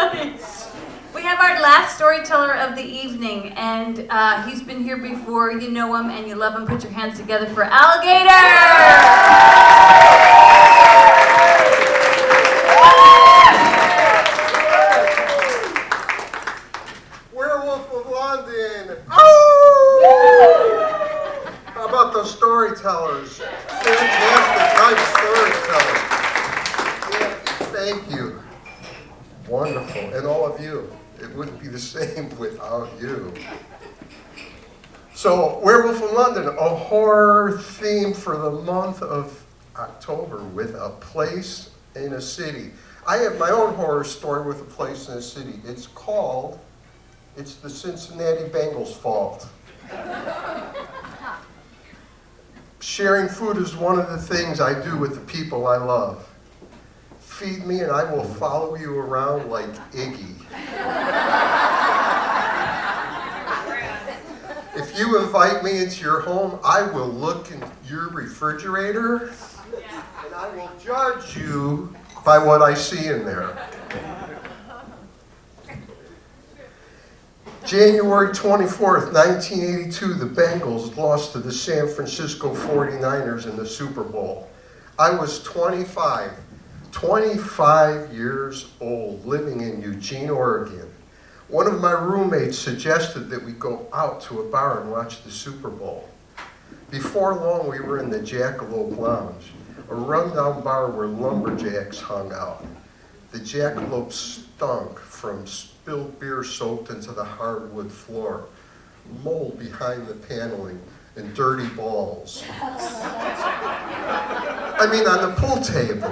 We have our last storyteller of the evening, and he's been here before. You know him and you love him. Put your hands together for Gator. Werewolf of London. Oh! How about those storytellers? Fantastic, nice storytellers. Yeah, thank you. Wonderful, and all of you. It wouldn't be the same without you. So, Werewolf of London, a horror theme for the month of October with a place in a city. I have my own horror story with a place in a city. It's the Cincinnati Bengals' fault. Sharing food is one of the things I do with the people I love. Feed me and I will follow you around like Iggy. If you invite me into your home, I will look in your refrigerator and I will judge you by what I see in there. January 24th, 1982, the Bengals lost to the San Francisco 49ers in the Super Bowl. I was 25 years old, living in Eugene, Oregon. One of my roommates suggested that we go out to a bar and watch the Super Bowl. Before long, we were in the Jackalope Lounge, a rundown bar where lumberjacks hung out. The Jackalope stunk from spilled beer soaked into the hardwood floor, mold behind the paneling, and dirty balls. I mean, on the pool table.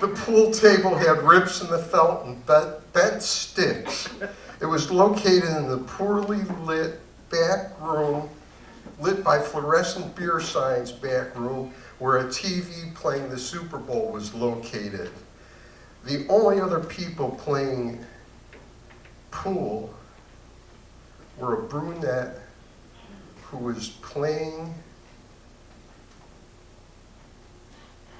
The pool table had rips in the felt and bent sticks. It was located in the poorly lit back room, lit by fluorescent beer signs back room, where a TV playing the Super Bowl was located. The only other people playing pool were a brunette who was playing,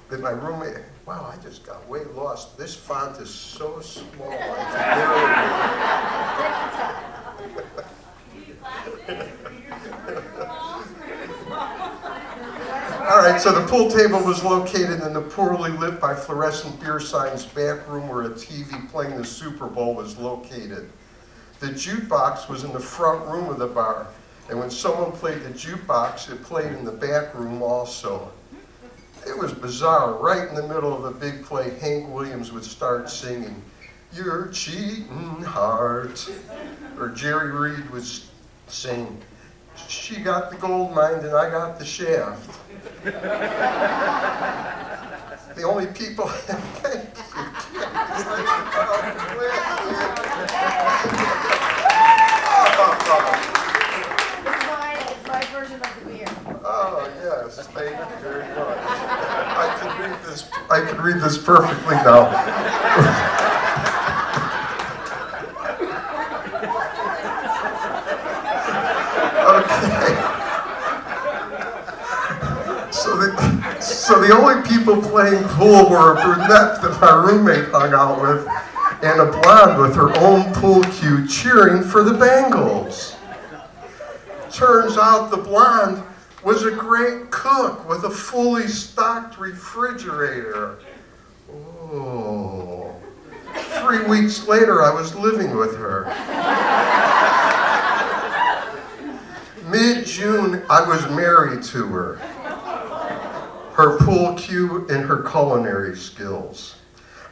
that my roommate, wow, I just got way lost. This font is so small, I can barely. All right, so the pool table was located in the poorly lit by fluorescent beer signs back room where a TV playing the Super Bowl was located. The jukebox was in the front room of the bar, and when someone played the jukebox, it played in the back room also. It was bizarre. Right in the middle of a big play, Hank Williams would start singing, "You're cheating heart," or Jerry Reed would sing, "She got the gold mine and I got the shaft." The only people, It's my version of the beer. Oh yes, thank you very much. I could read this perfectly now. Okay. So the only people playing pool were a brunette that my roommate hung out with and a blonde with her own pool cue cheering for the Bengals. Turns out the blonde was a great cook with a fully stocked refrigerator. Oh. 3 weeks later, I was living with her. Mid-June, I was married to her. Her pool cue and her culinary skills.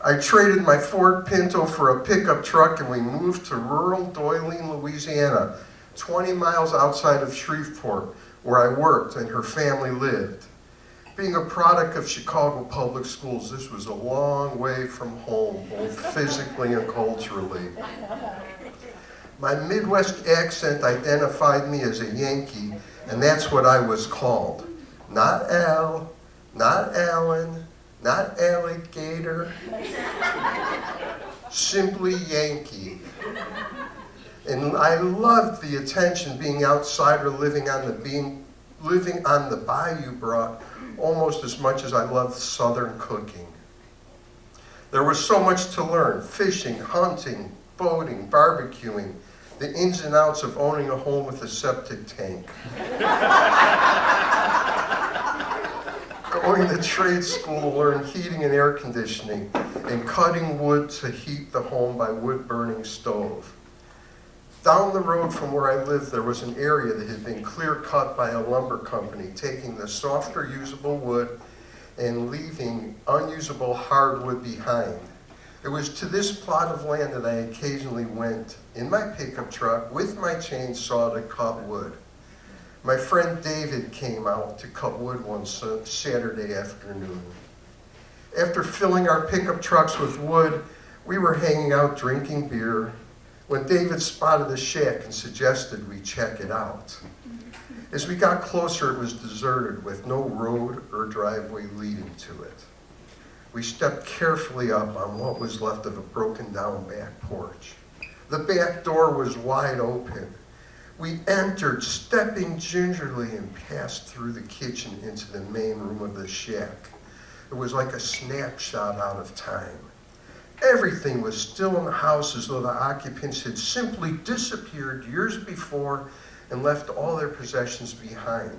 I traded my Ford Pinto for a pickup truck and we moved to rural Doyline, Louisiana, 20 miles outside of Shreveport, where I worked and her family lived. Being a product of Chicago public schools, this was a long way from home, both physically and culturally. My Midwest accent identified me as a Yankee, and that's what I was called. Not Al, not Alan, not Alligator, simply Yankee. And I loved the attention, being outsider, living living on the bayou brought almost as much as I loved Southern cooking. There was so much to learn: fishing, hunting, boating, barbecuing, the ins and outs of owning a home with a septic tank. Going to trade school to learn heating and air conditioning, and cutting wood to heat the home by wood-burning stove. Down the road from where I lived, there was an area that had been clear-cut by a lumber company, taking the softer, usable wood and leaving unusable hardwood behind. It was to this plot of land that I occasionally went in my pickup truck with my chainsaw to cut wood. My friend David came out to cut wood one Saturday afternoon. After filling our pickup trucks with wood, we were hanging out drinking beer when David spotted the shack and suggested we check it out. As we got closer, it was deserted with no road or driveway leading to it. We stepped carefully up on what was left of a broken down back porch. The back door was wide open. We entered, stepping gingerly, and passed through the kitchen into the main room of the shack. It was like a snapshot out of time. Everything was still in the house, as though the occupants had simply disappeared years before and left all their possessions behind.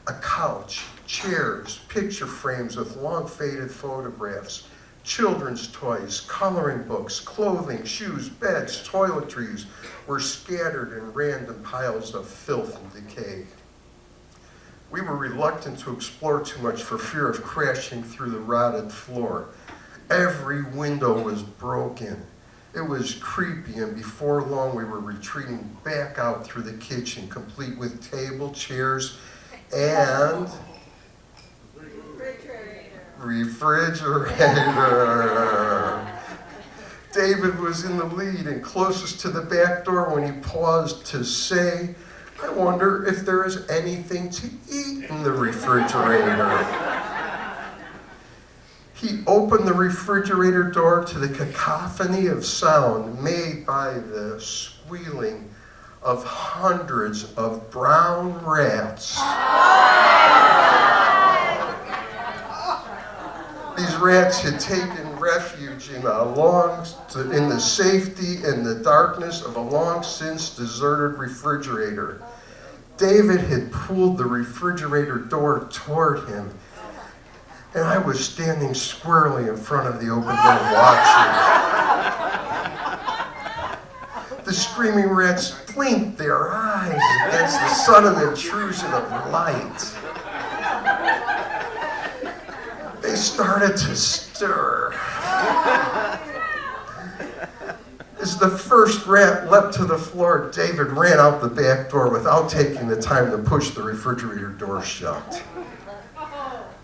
A couch, chairs, picture frames with long faded photographs, children's toys, coloring books, clothing, shoes, beds, toiletries were scattered in random piles of filth and decay. We were reluctant to explore too much for fear of crashing through the rotted floor. Every window was broken. It was creepy, and before long we were retreating back out through the kitchen, complete with table, chairs, and refrigerator. David was in the lead and closest to the back door when he paused to say, "I wonder if there is anything to eat in the refrigerator." He opened the refrigerator door to the cacophony of sound made by the squealing of hundreds of brown rats. These rats had taken refuge in the safety and the darkness of a long since deserted refrigerator. David had pulled the refrigerator door toward him, and I was standing squarely in front of the open door watching. The screaming rats blinked their eyes against the sudden intrusion of light. They started to stir. As the first rat leapt to the floor, David ran out the back door without taking the time to push the refrigerator door shut.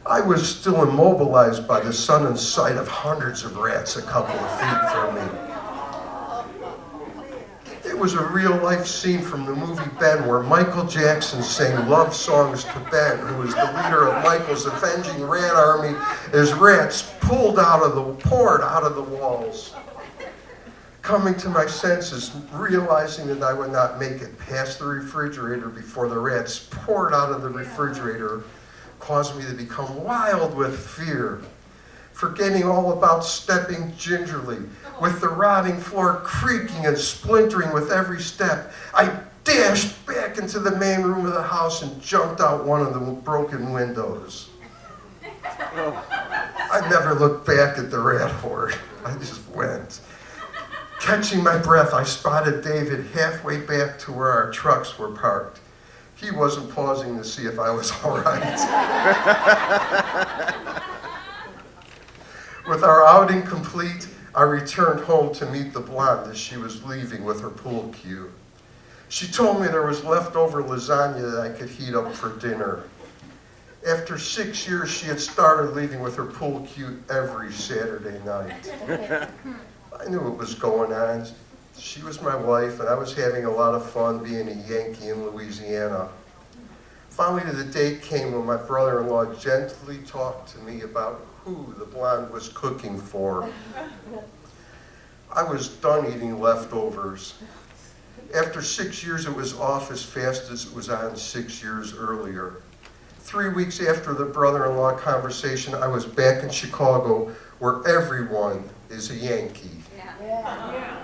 I was still immobilized by the sudden sight of hundreds of rats a couple of feet from me. It was a real-life scene from the movie Ben, where Michael Jackson sang love songs to Ben, who was the leader of Michael's avenging rat army, as rats poured out of the walls. Coming to my senses, realizing that I would not make it past the refrigerator before the rats poured out of the refrigerator, caused me to become wild with fear. Forgetting all about stepping gingerly, with the rotting floor creaking and splintering with every step, I dashed back into the main room of the house and jumped out one of the broken windows. I never looked back at the rat horde. I just went. Catching my breath, I spotted David halfway back to where our trucks were parked. He wasn't pausing to see if I was all right. With our outing complete, I returned home to meet the blonde as she was leaving with her pool cue. She told me there was leftover lasagna that I could heat up for dinner. After 6 years, she had started leaving with her pool cue every Saturday night. I knew what was going on. She was my wife, and I was having a lot of fun being a Yankee in Louisiana. Finally, the date came when my brother-in-law gently talked to me about who the blonde was cooking for. I was done eating leftovers. After 6 years, it was off as fast as it was on 6 years earlier. 3 weeks after the brother-in-law conversation, I was back in Chicago, where everyone is a Yankee. Yeah.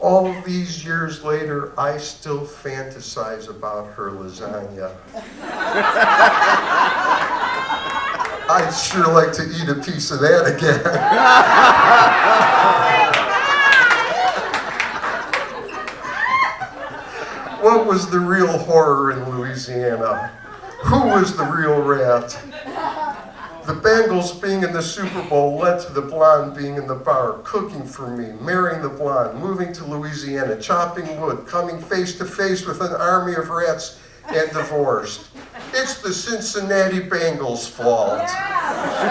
All of these years later, I still fantasize about her lasagna. I'd sure like to eat a piece of that again. What was the real horror in Louisiana? Who was the real rat? The Bengals being in the Super Bowl led to the blonde being in the bar, cooking for me, marrying the blonde, moving to Louisiana, chopping wood, coming face to face with an army of rats, and divorced. It's the Cincinnati Bengals' fault. Yeah.